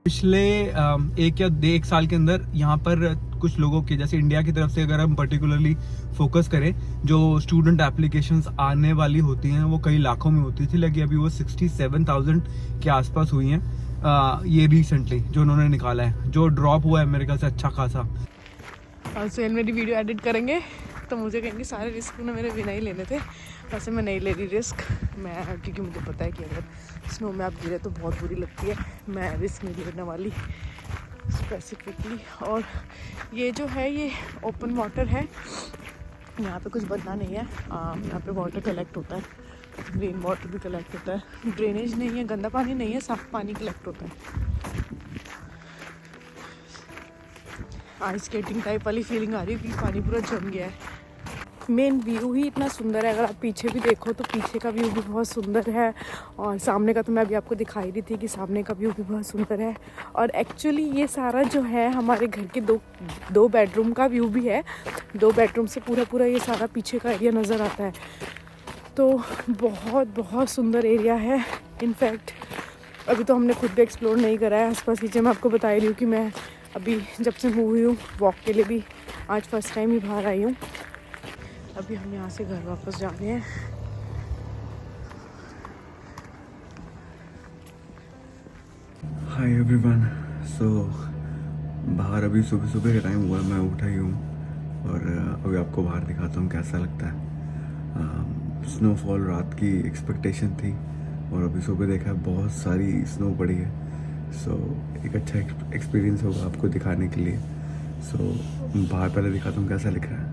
पिछले एक या एक साल के अंदर यहाँ पर कुछ लोगों के, जैसे इंडिया की तरफ से अगर हम पर्टिकुलरली फोकस करें, जो स्टूडेंट एप्लीकेशंस आने वाली होती हैं वो कई लाखों में होती थी, लेकिन अभी वो 67,000 के आसपास हुई हैं। ये रिसेंटली जो उन्होंने निकाला है, जो ड्रॉप हुआ है अमेरिका से अच्छा खासा। और सुहेल मेरी वीडियो एडिट करेंगे तो मुझे कहेंगे सारे रिस्क उन्हें मेरे बिना ही लेने थे। वैसे मैं नहीं ले रही रिस्क, मैं क्योंकि मुझे पता है कि अगर स्नो में आप गिरे तो बहुत बुरी लगती है। मैं रिस्क नहीं लेने वाली स्पेसिफिकली। और ये जो है ये ओपन वाटर है, यहाँ पे कुछ बदला नहीं है। यहाँ पे वाटर कलेक्ट होता है, रेन वाटर भी कलेक्ट होता है। ड्रेनेज नहीं है, गंदा पानी नहीं है, साफ पानी कलेक्ट होता है। आइस स्केटिंग टाइप वाली फीलिंग आ रही है क्योंकि पानी पूरा जम गया है। मेन व्यू ही इतना सुंदर है, अगर आप पीछे भी देखो तो पीछे का व्यू भी बहुत सुंदर है। और सामने का तो मैं अभी आपको दिखाई रही थी कि सामने का व्यू भी बहुत सुंदर है। और एक्चुअली ये सारा जो है हमारे घर के दो बेडरूम का व्यू भी है। 2 बेडरूम से पूरा ये सारा पीछे का एरिया नज़र आता है। तो बहुत सुंदर एरिया है। इनफैक्ट अभी तो हमने खुद भी एक्सप्लोर नहीं करा है आसपास नीचे। मैं आपको बता रही हूँ कि मैं अभी जब से मूव हुई हूँ वॉक के लिए भी आज फर्स्ट टाइम ही बाहर आई हूँ। अभी हम यहाँ से घर वापस जा रहे हैं। Hi everyone. सो बाहर अभी सुबह सुबह का टाइम हुआ, मैं उठा ही हूँ और अभी आपको बाहर दिखाता हूँ कैसा लगता है। स्नोफॉल रात की एक्सपेक्टेशन थी और अभी सुबह देखा बहुत सारी स्नो पड़ी है। सो एक अच्छा एक्सपीरियंस होगा आपको दिखाने के लिए। सो बाहर पहले दिखाता हूँ कैसा लिख रहा है।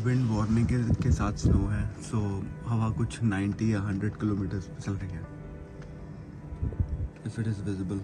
विंड वार्निंग के साथ स्नो है। सो हवा कुछ 90 या 100 किलोमीटर पे चल रही है, if it is visible.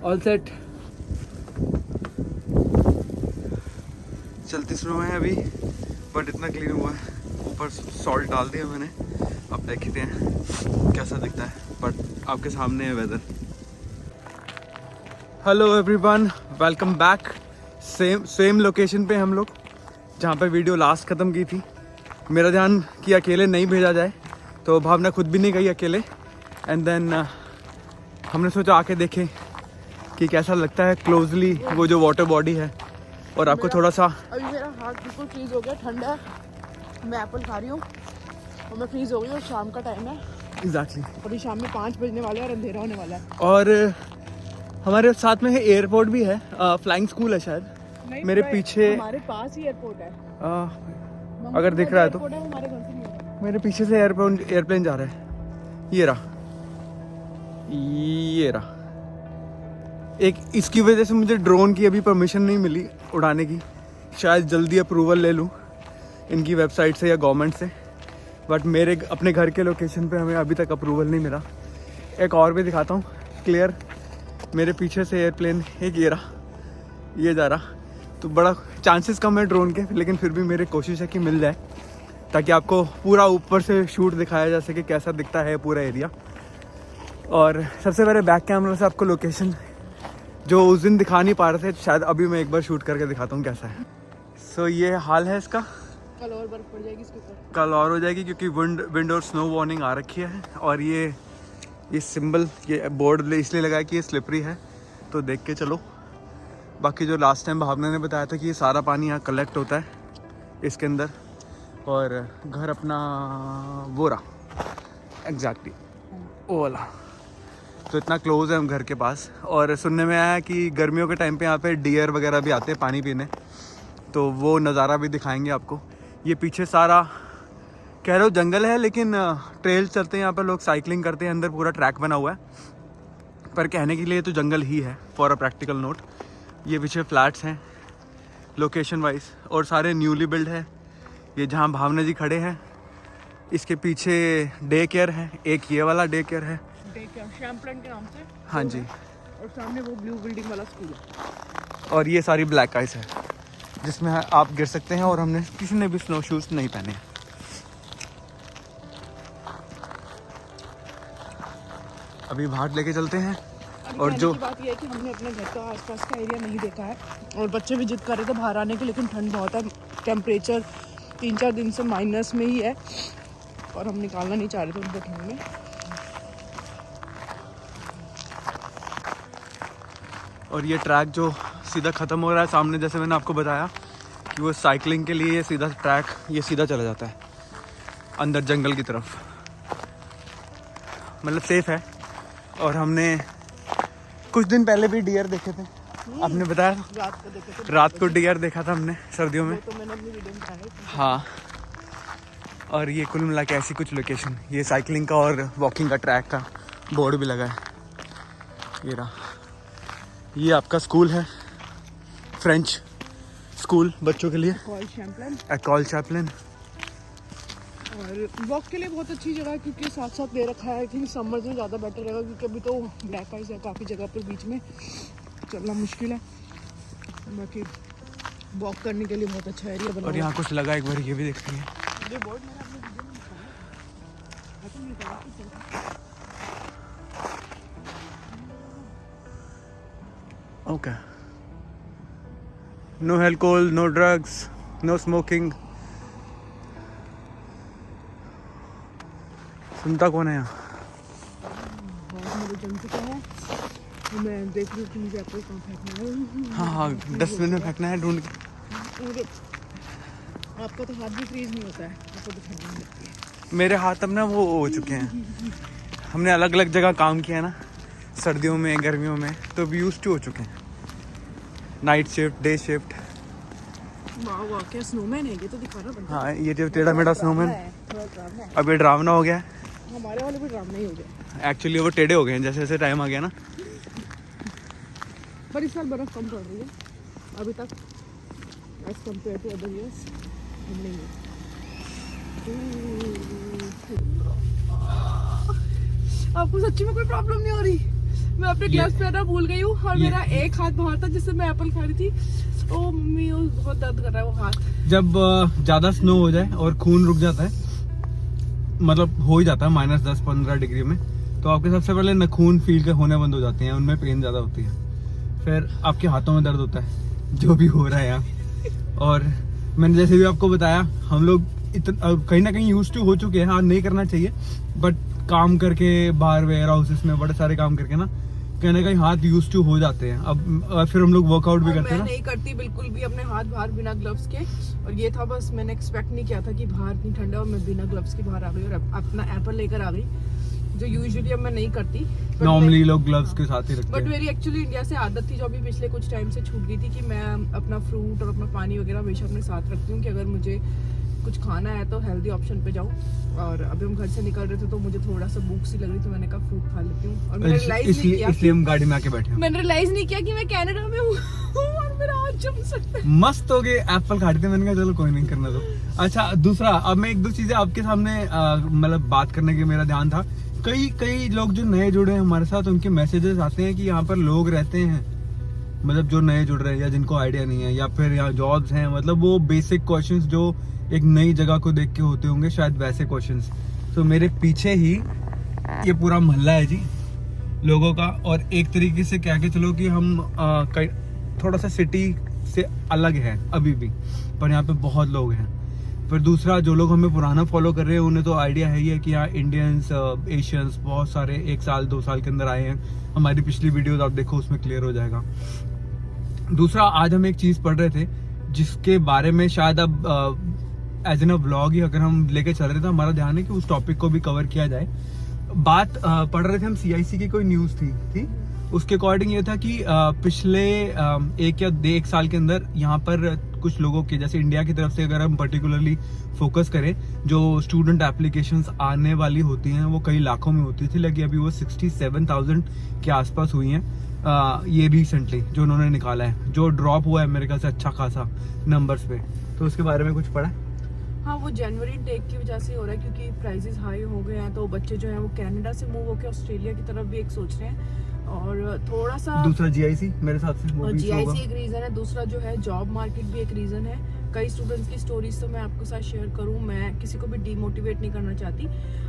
All set. चलती स्नो है अभी, बट इतना क्लीन हुआ है। ऊपर सॉल्ट डाल दिया मैंने, अब देखते हैं कैसा दिखता है। बट आपके सामने है weather. Hello everyone, welcome back. Same location पे हम लोग जहाँ पे वीडियो लास्ट ख़त्म की थी। मेरा ध्यान कि अकेले नहीं भेजा जाए, तो भावना खुद भी नहीं गई अकेले। एंड देन हमने सोचा आके देखें कि कैसा लगता है क्लोजली वो जो वाटर बॉडी है। और आपको थोड़ा सा अभी मेरा हाथ बिल्कुल फ्रीज हो गया, ठंडा है। मैं एप्पल खा रही हूँ और मैं फ्रीज हो गई। और शाम का टाइम है एग्जैक्टली, अभी शाम में 5 बजने वाले हैं और अंधेरा होने वाला है। और हमारे साथ में है एयरपोर्ट भी है, फ्लाइंग स्कूल है शायद नहीं, मेरे पीछे। हमारे पास ही एयरपोर्ट है। अगर दिख रहा है तो हमारे घर से नहीं है। मेरे पीछे से एयरप्लेन जा रहा है। ये रहा। एक इसकी वजह से मुझे ड्रोन की अभी परमिशन नहीं मिली उड़ाने की। शायद जल्दी अप्रूवल ले लूँ इनकी वेबसाइट से या गवर्नमेंट से। बट मेरे अपने घर के लोकेशन पे हमें अभी तक अप्रूवल नहीं मिला। एक और भी दिखाता हूँ क्लियर। मेरे पीछे से एयरप्लेन एक ये जा रहा। तो बड़ा चांसेस कम है ड्रोन के, लेकिन फिर भी मेरी कोशिश है कि मिल जाए, ताकि आपको पूरा ऊपर से शूट दिखाया जा सके कैसा दिखता है पूरा एरिया। और सबसे पहले बैक कैमरा से आपको लोकेशन जो उस दिन दिखा नहीं पा रहे थे, शायद अभी मैं एक बार शूट करके दिखाता हूँ कैसा है। सो ये हाल है इसका। कल और बर्फ पड़ जाएगी इसके ऊपर। कल और हो जाएगी क्योंकि विंड और स्नो वार्निंग आ रखी है। और ये सिंबल, ये बोर्ड इसलिए लगा है कि ये स्लिपरी है, तो देख के चलो। बाकी जो लास्ट टाइम भावना ने बताया था कि ये सारा पानी यहाँ कलेक्ट होता है इसके अंदर। और घर अपना वो रहा एग्जैक्टली वो वाला, तो इतना क्लोज है हम घर के पास। और सुनने में आया कि गर्मियों के टाइम पे यहाँ पे डियर वगैरह भी आते हैं पानी पीने, तो वो नज़ारा भी दिखाएंगे आपको। ये पीछे सारा कह रहे हो जंगल है, लेकिन ट्रेल चलते हैं यहाँ पर, लोग साइकिलिंग करते हैं, अंदर पूरा ट्रैक बना हुआ है, पर कहने के लिए तो जंगल ही है फॉर अ प्रैक्टिकल नोट। ये पीछे फ्लैट्स हैं लोकेशन वाइज, और सारे न्यूली बिल्ड है। ये जहाँ भावना जी खड़े हैं इसके पीछे डे केयर है, एक ये वाला डे केयर है, शैम्पलन के नाम से। हाँ जी, और सामने वो ब्लू बिल्डिंग वाला स्कूल है। और ये सारी ब्लैक आइस है जिसमें आप गिर सकते हैं, और हमने किसी ने भी स्नो शूज़ नहीं पहने हैं। अभी बाहर लेके चलते हैं। और जो बात ये है कि हमने अपने घर का आसपास का एरिया नहीं देखा है, और बच्चे भी जिद कर रहे थे बाहर आने के, लेकिन ठंड बहुत है, टेम्परेचर 3-4 दिन से माइनस में ही है, और हम निकालना नहीं चाह रहे थे उनको ठंड में। और ये ट्रैक जो सीधा ख़त्म हो रहा है सामने, जैसे मैंने आपको बताया कि वो साइकिलिंग के लिए ये सीधा ट्रैक ये सीधा चला जाता है अंदर जंगल की तरफ, मतलब सेफ़ है। और हमने कुछ दिन पहले भी डियर देखे थे, आपने बताया रात को देखे थे, रात को डियर देखा था हमने सर्दियों में। तो मैंने अपनी वीडियो में दिखाया। हाँ, और ये कुल मिला के ऐसी कुछ लोकेशन, ये साइकिलिंग का और वॉकिंग का ट्रैक का बोर्ड भी लगा है। ये रहा, ये आपका स्कूल है, फ्रेंच स्कूल बच्चों के लिए, एकोल चैपलिन। और वॉक के लिए बहुत अच्छी जगह है, क्योंकि साथ साथ दे रखा है। आई थिंक समर्स में ज़्यादा बेटर रहेगा, क्योंकि अभी तो ब्लैक आइस है काफ़ी जगह पर, बीच में चलना मुश्किल है। बाकी वॉक करने के लिए बहुत अच्छा एरिया बना। और यहाँ कुछ लगा, एक बार ये भी देखते हैं। ये बोर्ड मैंने अपने वीडियो में दिखाया। Okay, no alcohol, no drugs, no smoking. सुनता कौन है यहाँ? बहुत मेरे जम चुका है, तो मैं देख रही हूँ कि मुझे एप्पल कहाँ फेंकना है। हाँ हाँ, डस्टबिन में फेंकना है ढूंढ के। और आपका तो हाथ भी फ्रीज नहीं होता है, आपको तो ठंडी नहीं लगती है। मेरे हाथ अब ना वो हो चुके हैं, हमने अलग अलग जगह काम किया ना, सर्दियों में गर्मियों में, तो भी यूज्ड टू हो चुके हैं। Night shift, day shift. वाह वाह, क्या स्नोमैन है ये, तो दिखा रहा बनता हाँ, ये जो टेढ़ा मेढ़ा स्नोमैन है, थोड़ा ड्रामा है। अब ये ड्रावना हो गया है। हमारे वाले भी ड्रामा ही हो गया। एक्चुअली वो टेढ़े हो गए हैं जैसे जैसे टाइम आ गया ना। पर इस साल बर्फ़ कम पड़ रही है अभी तक, as compare to other years. आपको सच्ची में कोई प्रॉब्लम नहीं हो रही? मैं अपने ग्लव्स पहनना भूल गई हूँ, और मेरा एक हाथ बाहर था जिससे मैं एप्पल खा रही थी। ओ मम्मी, वो बहुत दर्द कर रहा है वो हाथ। जब ज़्यादा स्नो हो जाए और खून रुक जाता है, मतलब हो ही जाता है -10-15 डिग्री में, तो आपके सबसे पहले नखून फील के होने बंद हो जाते हैं, उनमें पेन ज़्यादा होती है, फिर आपके हाथों में दर्द होता है, जो भी हो रहा है यहाँ। और मैंने जैसे भी आपको बताया, हम लोग इतना कहीं ना कहीं यूज टू हो चुके हैं। हाँ, नहीं करना चाहिए, बट काम करके बाहर वेयर हाउसेस में बड़े सारे काम करके ना कहीं ना कहीं हाथ यूज टू हो जाते हैं। अब फिर हम लोग वर्कआउट भी करते हैं ना। मैं नहीं करती बिल्कुल भी अपने हाथ बाहर बिना ग्लव्स के, और ये था बस, मैंने एक्सपेक्ट नहीं किया था कि बाहर इतनी ठंडा, और मैं बिना ग्लव्स के बाहर आ गई और अपना एप्पल लेकर आ गई, जो यूजुअली अब मैं नहीं करती। नॉर्मली लोग ग्लव्स के साथ ही रखते बट हैं। मेरी एक्चुअली इंडिया से आदत थी, जो अभी पिछले कुछ टाइम से छूट गई थी, कि मैं अपना फ्रूट और अपना पानी वगैरह हमेशा अपने साथ रखती हूँ, कि अगर मुझे कुछ खाना है तो हेल्दी ऑप्शन पे जाऊँ। और अभी हम घर से निकल रहे थे तो मुझे थोड़ा सा भूख सी लग रही, तो मैंने कहा फ्रूट खा लेती हूँ। और मैंने रियलाइज नहीं किया, इसलिए हम गाड़ी में आके बैठे हैं। मैंने रियलाइज नहीं किया कि मैं कनाडा में हूँ और मेरा हाथ जम सकता है। मस्त हो गए, एप्पल खाते थे, मैंने कहा चलो कोई नहीं, करना दो। अच्छा, दूसरा, अब मैं एक दो चीजें आपके सामने मतलब बात करने के मेरा ध्यान था। कई लोग जो नए जुड़े हैं हमारे साथ, उनके मैसेजेस आते हैं कि यहाँ पर लोग रहते हैं, मतलब जो नए जुड़ रहे हैं या जिनको आइडिया नहीं है, या फिर यहाँ जॉब्स हैं, मतलब वो बेसिक क्वेश्चंस जो एक नई जगह को देख के होते होंगे, शायद वैसे क्वेश्चंस। तो मेरे पीछे ही ये पूरा मोहल्ला है जी लोगों का, और एक तरीके से कह के चलो कि हम थोड़ा सा सिटी से अलग है अभी भी, पर यहाँ पे बहुत लोग हैं। फिर दूसरा, जो लोग हमें पुराना फॉलो कर रहे हैं उन्हें तो आइडिया है ही है कि यहाँ इंडियंस, एशियंस बहुत सारे 1 साल 2 साल के अंदर आए हैं। हमारी पिछली वीडियोस आप देखो, उसमें क्लियर हो जाएगा। दूसरा, आज हम एक चीज़ पढ़ रहे थे जिसके बारे में शायद अब एज एन अ व्लॉग ही अगर हम लेके चल रहे थे, हमारा ध्यान है कि उस टॉपिक को भी कवर किया जाए। बात पढ़ रहे थे हम, CIC की कोई न्यूज़ थी उसके अकॉर्डिंग ये था कि पिछले 1 या 1 साल के अंदर यहाँ पर कुछ लोगों के, जैसे इंडिया की तरफ से अगर हम पर्टिकुलरली फोकस करें, जो स्टूडेंट एप्लीकेशंस आने वाली होती हैं वो कई लाखों में होती थी, लेकिन अभी वो 67,000 के आसपास हुई हैं ये रिसेंटली जो उन्होंने निकाला है, जो ड्रॉप हुआ है अमेरिका से अच्छा खासा नंबर्स पे। तो उसके बारे में कुछ पढ़ा? हाँ, वो जनवरी टेक की वजह से हो रहा है क्योंकि प्राइसेस हाई हो गए हैं, तो बच्चे जो हैं वो कनाडा से मूव होकर ऑस्ट्रेलिया की तरफ भी एक सोच रहे हैं। और थोड़ा सा दूसरा जीआईसी मेरे हिसाब से वो भी जीआईसी होगा। एक रीजन है, दूसरा जो है जॉब मार्केट भी एक रीजन है। कई स्टूडेंट्स की स्टोरीज तो मैं आपके साथ शेयर करूं, मैं किसी को भी डीमोटिवेट नहीं करना चाहती।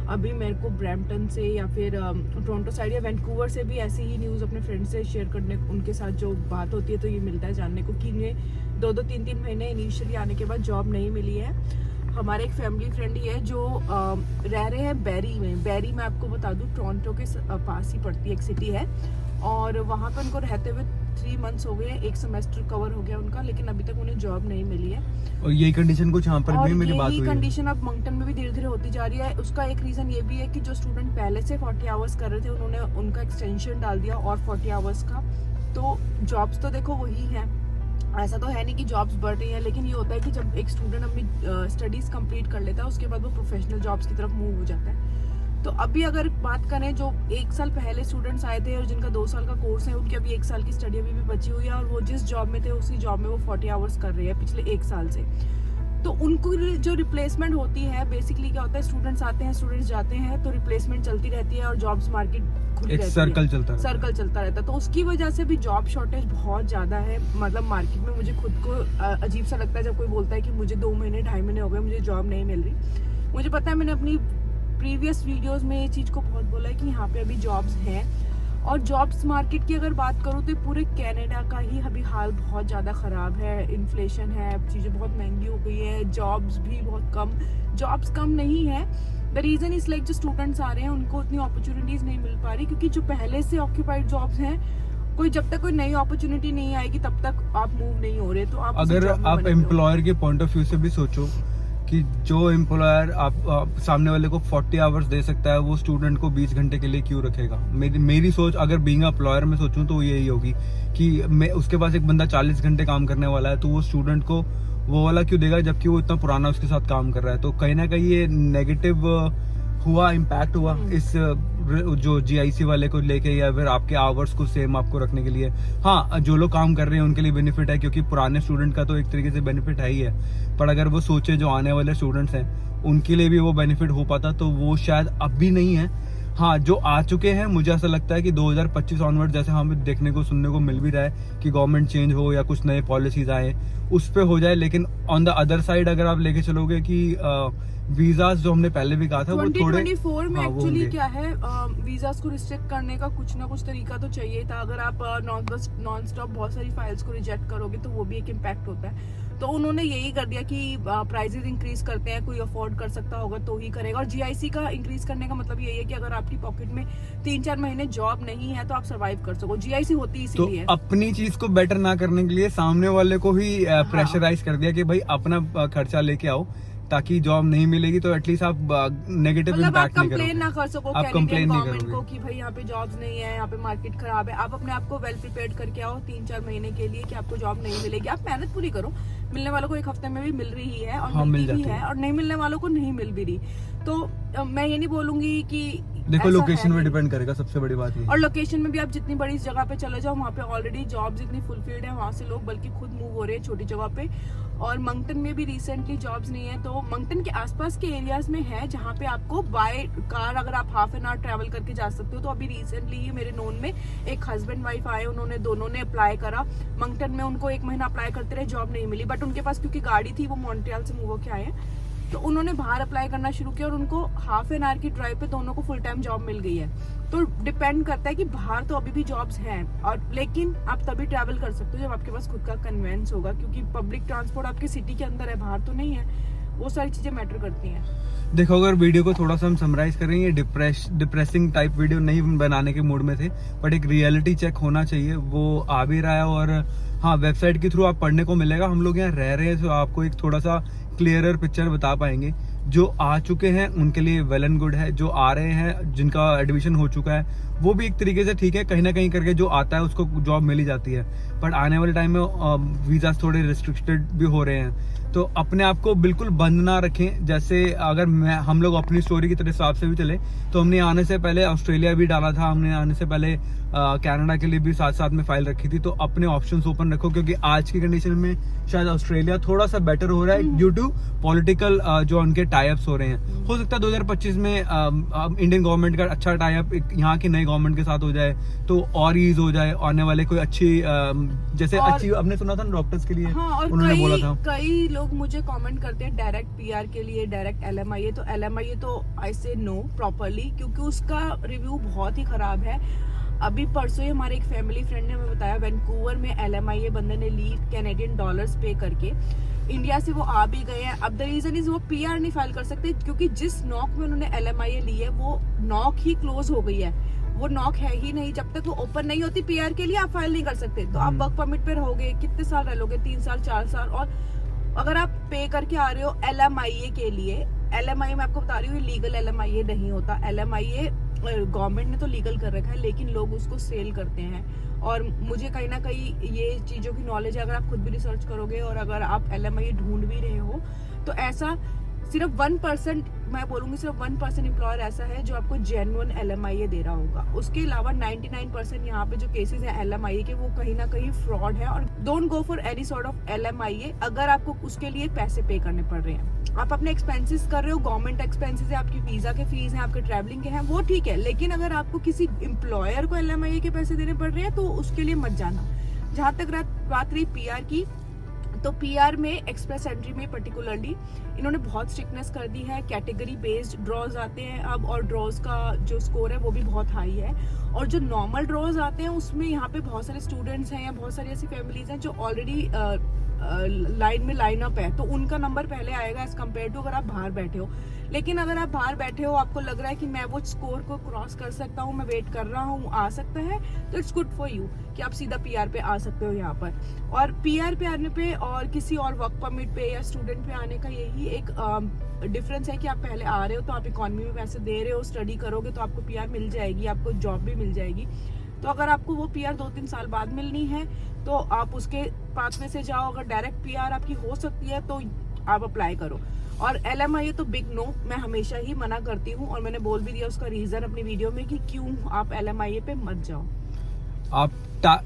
अभी मेरे को ब्रैम्पटन से या फिर टोरंटो साइड या वैंकूवर से भी ऐसी ही न्यूज़ अपने फ्रेंड से शेयर करने, उनके साथ जो बात होती है तो ये मिलता है जानने को कि इन्हें 2-2 3-3 महीने इनिशियली आने के बाद जॉब नहीं मिली है। हमारे एक फैमिली फ्रेंड ही है जो रह रहे हैं बैरी में। बैरी मैं आपको बता दूं टोरंटो के पास ही पड़ती है, एक सिटी है, और वहाँ पे उनको रहते हुए 3 मंथ्स हो गए, एक सेमेस्टर कवर हो गया उनका, लेकिन अभी तक उन्हें जॉब नहीं मिली है। और यही कंडीशन कुछ यहाँ पर भी मेरी बात और हुई यही है। कंडीशन अब मंगटन में भी धीरे धीरे होती जा रही है। उसका एक रीजन ये भी है कि जो स्टूडेंट पहले से 40 आवर्स कर रहे थे उन्होंने उनका एक्सटेंशन डाल दिया और 40 आवर्स का। तो जॉब्स तो देखो वही है, ऐसा तो है नहीं कि जॉब्स बढ़ रही हैं, लेकिन ये होता है कि जब एक स्टूडेंट अपनी स्टडीज कंप्लीट कर लेता है उसके बाद वो प्रोफेशनल जॉब्स की तरफ मूव हो जाता है। तो अभी अगर बात करें जो 1 साल पहले स्टूडेंट्स आए थे और जिनका 2 साल का कोर्स है, उनकी अभी 1 साल की स्टडी अभी भी बची हुई है और वो जिस जॉब में थे उसी जॉब में वो 40 आवर्स कर रहे हैं पिछले 1 साल से। तो उनको जो रिप्लेसमेंट होती है, बेसिकली क्या होता है, स्टूडेंट्स आते हैं, स्टूडेंट्स जाते हैं, तो रिप्लेसमेंट चलती रहती है और जॉब्स मार्केट खुली एक रहती सर्कल है, चलता रहता है। सर्कल चलता रहता है। तो उसकी वजह से भी जॉब शॉर्टेज बहुत ज़्यादा है। मतलब मार्केट में मुझे खुद को अजीब सा लगता है जब कोई बोलता है कि मुझे 2 महीने 2.5 महीने हो गए मुझे जॉब नहीं मिल रही। मुझे पता है, मैंने अपनी प्रीवियस वीडियोस में ये चीज़ को बहुत बोला है कि यहाँ पे अभी जॉब्स हैं। और जॉब्स मार्केट की अगर बात करूँ तो पूरे कनाडा का ही अभी हाल बहुत ज़्यादा ख़राब है। इन्फ्लेशन है, चीज़ें बहुत महंगी हो गई है, जॉब्स भी बहुत कम, जॉब्स कम नहीं है। द रीज़न इज़ लाइक जो स्टूडेंट्स आ रहे हैं उनको उतनी अपॉर्चुनिटीज़ नहीं मिल पा रही, क्योंकि जो पहले से ऑक्यूपाइड जॉब्स हैं, कोई जब तक कोई नई अपॉर्चुनिटी नहीं आएगी तब तक आप मूव नहीं हो रहे। तो आप अगर आप एम्प्लॉयर के पॉइंट ऑफ व्यू से भी सोचो कि जो एम्प्लॉयर आप सामने वाले को 40 आवर्स दे सकता है वो स्टूडेंट को 20 घंटे के लिए क्यों रखेगा। मेरी सोच अगर बीइंग एम्प्लॉयर में सोचूं तो यही होगी कि मैं उसके पास एक बंदा 40 घंटे काम करने वाला है तो वो स्टूडेंट को वो वाला क्यों देगा जबकि वो इतना पुराना उसके साथ काम कर रहा है। तो कहीं ना कहीं ये नेगेटिव हुआ, इम्पैक्ट हुआ इस जो जीआईसी वाले को लेके या फिर आपके आवर्स को सेम आपको रखने के लिए। हाँ, जो लोग काम कर रहे हैं उनके लिए बेनिफिट है क्योंकि पुराने स्टूडेंट का तो एक तरीके से बेनिफिट है ही है, पर अगर वो सोचे जो आने वाले स्टूडेंट्स हैं उनके लिए भी वो बेनिफिट हो पाता तो वो शायद अब भी नहीं है। हाँ, जो आ चुके हैं मुझे ऐसा लगता है कि 2025 ऑनवर्ड जैसे हमें देखने को सुनने को मिल भी रहा है कि गवर्नमेंट चेंज हो या कुछ नए पॉलिसीज आए उस पे हो जाए। लेकिन ऑन द अदर साइड अगर आप लेके चलोगे कि वीजास जो हमने पहले भी कहा था वो थोड़े 2024 में हाँ, वो एक्चुअली होंगे। क्या है, वीजास को रिस्ट्रिक्ट करने का कुछ ना कुछ तरीका तो चाहिए था। अगर आप नॉन स्टॉप बहुत सारी फाइल्स को रिजेक्ट करोगे तो वो भी एक इम्पैक्ट होता है। तो उन्होंने यही कर दिया कि प्राइसेस इंक्रीज करते हैं, कोई अफोर्ड कर सकता होगा तो ही करेगा। और जीआईसी का इंक्रीज करने का मतलब यही है कि अगर आपकी पॉकेट में 3-4 महीने जॉब नहीं है तो आप सर्वाइव कर सको। जीआईसी होती तो इसीलिए अपनी चीज को बेटर ना करने के लिए सामने वाले को ही प्रेशराइज कर दिया कि भाई अपना खर्चा लेके आओ, ताकि जॉब नहीं मिलेगी तो एटलीस्ट आप नेगेटिव मतलब आप इम्पैक्ट नहीं कंप्लेन करोगे। ना कर सको आप complain नहीं गवर्नमेंट को करोगे। कि भाई यहाँ पे जॉब्स नहीं है, यहाँ पे मार्केट खराब है। आप अपने आप को वेल प्रिपेयर्ड करके आओ 3-4 महीने के लिए कि आपको जॉब नहीं मिलेगी। आप मेहनत पूरी करो, मिलने वालों को 1 हफ्ते में भी मिल रही है और हाँ, मिल मिलती भी जाती है, है। और नहीं मिलने वालों को नहीं मिल भी रही। तो मैं ये नहीं बोलूंगी कि देखो ऐसा लोकेशन है में नहीं। डिपेंड करेगा, सबसे बड़ी बात ये और लोकेशन में भी आप जितनी बड़ी जगह पे चले जाओ वहाँ पे ऑलरेडी जॉब्स इतनी फुलफिल्ड है, वहाँ से लोग बल्कि खुद मूव हो रहे हैं छोटी जगह पे। और मंगटन में भी रिसेंटली जॉब्स नहीं है, तो मंगटन के आसपास के एरियाज में है जहाँ पे आपको बाय कार अगर आप हाफ एन आवर ट्रैवल करके जा सकते हो। तो अभी रिसेंटली ही मेरे नोन में एक हस्बैंड वाइफ आए, उन्होंने दोनों ने अप्लाई करा मंगटन में। उनको 1 महीना अप्लाई करते रहे, जॉब नहीं मिली, बट उनके पास क्योंकि गाड़ी थी वो मॉन्ट्रियल से मूव होके आए हैं, तो उन्होंने बाहर अप्लाई करना शुरू किया और उनको हाफ एन आवर की ड्राइव पे दोनों को फुल टाइम जॉब मिल गई है। तो डिपेंड करता है कि बाहर तो अभी भी जॉब्स हैं, और लेकिन आप तभी ट्रैवल कर सकते हो जब आपके पास खुद का कन्वेंस होगा, क्योंकि पब्लिक ट्रांसपोर्ट आपके सिटी के अंदर है, बाहर तो नहीं है। वो सारी चीजें मैटर करती हैं। देखो अगर वीडियो को थोड़ा सा हम समराइज करें, ये डिप्रेसिंग टाइप वीडियो नहीं बनाने के मूड में थे, बट एक रियलिटी चेक होना चाहिए, वो आ भी रहा है। और हाँ, वेबसाइट के थ्रू आप पढ़ने को मिलेगा। हम लोग यहाँ रह रहे हैं तो आपको एक थोड़ा सा क्लियरर पिक्चर बता पाएंगे। जो आ चुके हैं उनके लिए वेल एंड गुड है, जो आ रहे हैं जिनका एडमिशन हो चुका है वो भी एक तरीके से ठीक है, कहीं ना कहीं करके जो आता है उसको जॉब मिल ही जाती है। बट आने वाले टाइम में वीज़ा थोड़े रिस्ट्रिक्टेड भी हो रहे हैं, तो अपने आप को बिल्कुल बंद ना रखें। जैसे अगर हम लोग अपनी स्टोरी की तरह हिसाब से भी चले तो हमने आने से पहले ऑस्ट्रेलिया भी डाला था, हमने आने से पहले कनाडा के लिए भी साथ साथ में फाइल रखी थी। तो अपने ऑप्शंस ओपन रखो, क्योंकि आज की कंडीशन में शायद ऑस्ट्रेलिया थोड़ा सा बेटर हो रहा है ड्यू टू पॉलिटिकल जो उनके टाइप्स हो रहे हैं। हो सकता है 2025 में इंडियन गवर्नमेंट का अच्छा टाइप यहाँ की नई गवर्नमेंट के साथ हो जाए तो और ईज हो जाए, आने वाले कोई अच्छी जैसे अच्छी आपने सुना था ना डॉक्टर्स के लिए। हाँ, और उन्होंने बोला था कई लोग मुझे कमेंट करते हैं डायरेक्ट पीआर के लिए, डायरेक्ट LMIA। तो LMIA तो आई से नो प्रॉपरली, क्योंकि उसका रिव्यू बहुत ही खराब है। अभी परसों ही हमारे एक फैमिली फ्रेंड ने हमें बताया वैंकूवर में LMIA बंदे ने ली कैनेडियन डॉलर्स पे करके। इंडिया से वो आ भी गए हैं। अब द रीजन इज वो पीआर नहीं फाइल कर सकते, क्योंकि जिस नॉक में उन्होंने LMIA ली है वो नॉक ही क्लोज हो गई है, वो नॉक है ही नहीं। जब तक वो ओपन नहीं होती पीआर के लिए आप फाइल नहीं कर सकते। तो आप वर्क परमिट पे रहोगे, कितने साल रह लोगे, 3 साल 4 साल। और अगर आप पे करके आ रहे हो LMIA के लिए, LMIA मैं आपको बता रही हूँ लीगल LMIA नहीं होता। LMIA गवर्नमेंट ने तो लीगल कर रखा है, लेकिन लोग उसको सेल करते हैं। और मुझे कहीं ना कहीं ये चीज़ों की नॉलेज है। अगर आप खुद भी रिसर्च करोगे और अगर आप LMIA ढूंढ भी रहे हो तो ऐसा सिर्फ 1%, मैं बोलूंगी सिर्फ 1% एम्प्लॉयर ऐसा है जो आपको जेन्युइन LMIA दे रहा होगा। उसके अलावा 99% यहाँ पे जो केसेस हैं LMIA के, वो कहीं ना कहीं फ्रॉड है। और don't go for any sort of LMIA अगर आपको उसके लिए पैसे पे करने पड़ रहे हैं। आप अपने एक्सपेंसेस कर रहे हो, गवर्नमेंट एक्सपेंसेस है, आपकी वीजा के फीस हैं, आपके ट्रैवलिंग के हैं, वो ठीक है। लेकिन अगर आपको किसी एम्प्लॉयर को LMIA के पैसे देने पड़ रहे हैं तो उसके लिए मत जाना। जहां तक बात रही पीआर की, तो पीआर में एक्सप्रेस एंट्री में पर्टिकुलरली इन्होंने बहुत स्ट्रिक्टनेस कर दी है। कैटेगरी बेस्ड ड्रॉज आते हैं अब, और ड्रॉज का जो स्कोर है वो भी बहुत हाई है। और जो नॉर्मल ड्रॉज आते हैं उसमें यहाँ पे बहुत सारे स्टूडेंट्स हैं या बहुत सारी ऐसी फैमिलीज हैं जो ऑलरेडी लाइन में लाइन अप है, तो उनका नंबर पहले आएगा एज कम्पेयर टू अगर आप बाहर बैठे हो। लेकिन अगर आप बाहर बैठे हो, आपको लग रहा है कि मैं वो स्कोर को क्रॉस कर सकता हूँ, मैं वेट कर रहा हूँ, आ सकता है, तो इट्स गुड फॉर यू कि आप सीधा पीआर पे आ सकते हो यहाँ पर। और पीआर पे आने पे और किसी और वर्क परमिट पे या स्टूडेंट पे आने का यही एक डिफरेंस है कि आप पहले आ रहे हो तो आप इकोनॉमी में पैसे दे रहे हो, स्टडी करोगे तो आपको पीआर मिल जाएगी, आपको जॉब भी मिल जाएगी। तो अगर आपको वो पीआर 2-3 साल बाद मिलनी है तो आप उसके पाथवे से जाओ। अगर डायरेक्ट पीआर आपकी हो सकती है तो आप अप्लाई करो। और LMIA तो बिग नो, मैं हमेशा ही मना करती हूँ, और मैंने बोल भी दिया उसका रीजन अपनी वीडियो में कि क्यों आप LMIA पे मत जाओ। आप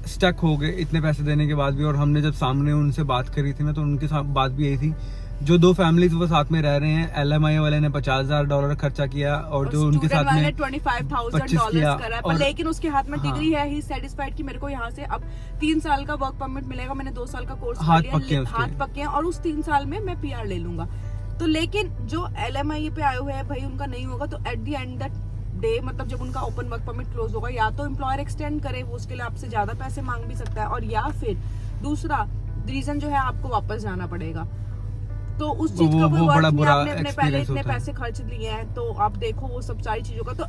स्टक हो गए इतने पैसे देने के बाद भी। और हमने जब सामने उनसे बात करी थी ना, तो उनके साथ बात भी यही थी, जो 2 फैमिलीज वो साथ में रह रहे हैं, LMIA वाले ने $50,000 खर्चा किया और जो उनके साथ में $25,000 करा है, पर लेकिन उसके हाथ में डिग्री है, ही सेटिस्फाइड कि मेरे को यहाँ से अब 3 साल का वर्क परमिट मिलेगा, मैंने 2 साल का कोर्स हाथ पक्के हैं और उस 3 साल में मैं पीआर ले लूंगा। तो लेकिन जो LMIA पे आए हुए हैं भाई, उनका नहीं होगा तो at the end that day, मतलब जब उनका ओपन वर्क परमिट क्लोज होगा, या तो एम्प्लॉयर एक्सटेंड करे, वो उसके लिए आपसे ज्यादा पैसे मांग भी सकता है, और या फिर दूसरा रीजन जो है आपको वापस जाना पड़ेगा। तो उस चीज का कोई वर्थ नहीं, आपने अपने पहले इतने पैसे खर्च लिए हैं, तो आप देखो वो सब सारी चीजों का। तो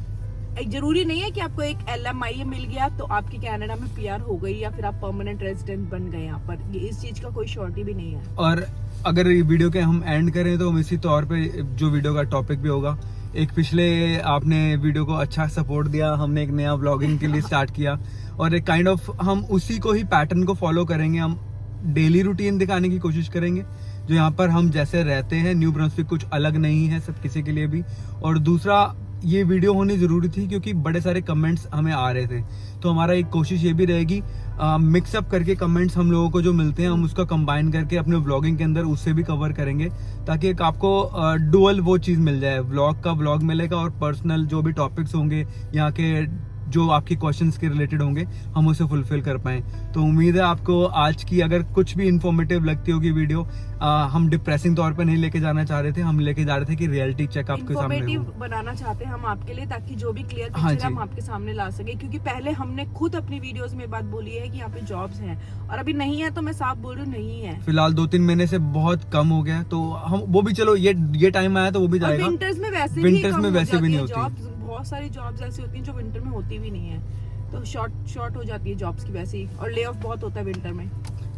जरूरी नहीं है कि आपको एक LMIA मिल गया तो आपकी कनाडा में पीआर हो गई या फिर आप परमानेंट रेजिडेंट बन गए यहाँ पर, ये इस चीज का कोई श्योरिटी भी नहीं है। और अगर ये वीडियो के हम एंड करें तो इसी तौर पे जो वीडियो का टॉपिक भी होगा, एक पिछले आपने वीडियो को अच्छा सपोर्ट दिया, हमने एक नया व्लॉगिंग के लिए स्टार्ट किया, और एक काइंड ऑफ हम उसी को ही पैटर्न को फॉलो करेंगे। हम डेली रूटीन दिखाने की कोशिश करेंगे, जो यहाँ पर हम जैसे रहते हैं। न्यू ब्रंसविक कुछ अलग नहीं है सब किसी के लिए भी। और दूसरा, ये वीडियो होनी जरूरी थी क्योंकि बड़े सारे कमेंट्स हमें आ रहे थे, तो हमारा एक कोशिश ये भी रहेगी मिक्सअप करके कमेंट्स हम लोगों को जो मिलते हैं हम उसका कंबाइन करके अपने व्लॉगिंग के अंदर उससे भी कवर करेंगे, ताकि एक आपको डुअल वो चीज़ मिल जाए, व्लॉग का व्लॉग मिलेगा और पर्सनल जो भी टॉपिक्स होंगे यहाँ के जो आपकी क्वेश्चंस के रिलेटेड होंगे हम उसे फुलफिल कर पाएं। तो उम्मीद है आपको आज की अगर कुछ भी इंफॉर्मेटिव लगती होगी वीडियो, हम डिप्रेसिंग तौर पे नहीं लेके जाना चाह रहे थे, हम लेके जा रहे थे कि रियलिटी चेक आपके सामने हो। बनाना चाहते हैं हम आपके लिए, ताकि जो भी क्लियर पिक्चर हम आपके सामने ला सके। क्योंकि पहले हमने खुद अपनी वीडियोस में बात बोली है कि यहाँ पे जॉब्स हैं, और अभी नहीं है, तो मैं साफ बोल रही हूँ नहीं है। फिलहाल 2-3 महीने से बहुत कम हो गया, तो हम वो भी चलो ये टाइम आया तो वो भी जाएगा। विंटर्स में वैसे भी नहीं होती, बहुत सारी जॉब्स ऐसी होती हैं जो विंटर में होती भी नहीं है, तो शॉर्ट हो जाती है जॉब्स की वैसे ही, और ले ऑफ बहुत होता है विंटर में।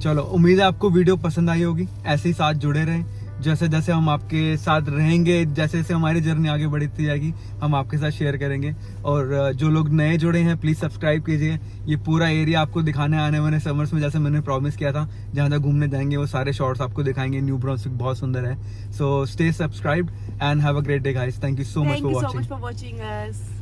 चलो, उम्मीद है आपको वीडियो पसंद आई होगी, ऐसे ही साथ जुड़े रहें। जैसे जैसे हम आपके साथ रहेंगे, जैसे जैसे हमारी जर्नी आगे बढ़ती जाएगी, हम आपके साथ शेयर करेंगे। और जो लोग नए जुड़े हैं प्लीज़ सब्सक्राइब कीजिए। ये पूरा एरिया आपको दिखाने आने वाले समर्स में, जैसे मैंने प्रॉमिस किया था, जहाँ जहाँ घूमने जाएंगे वो सारे शॉर्ट्स आपको दिखाएंगे। न्यू ब्रांसविक बहुत सुंदर है। So stay subscribed and have a great day guys. Thank you so much Thank for you so watching. much for watching us.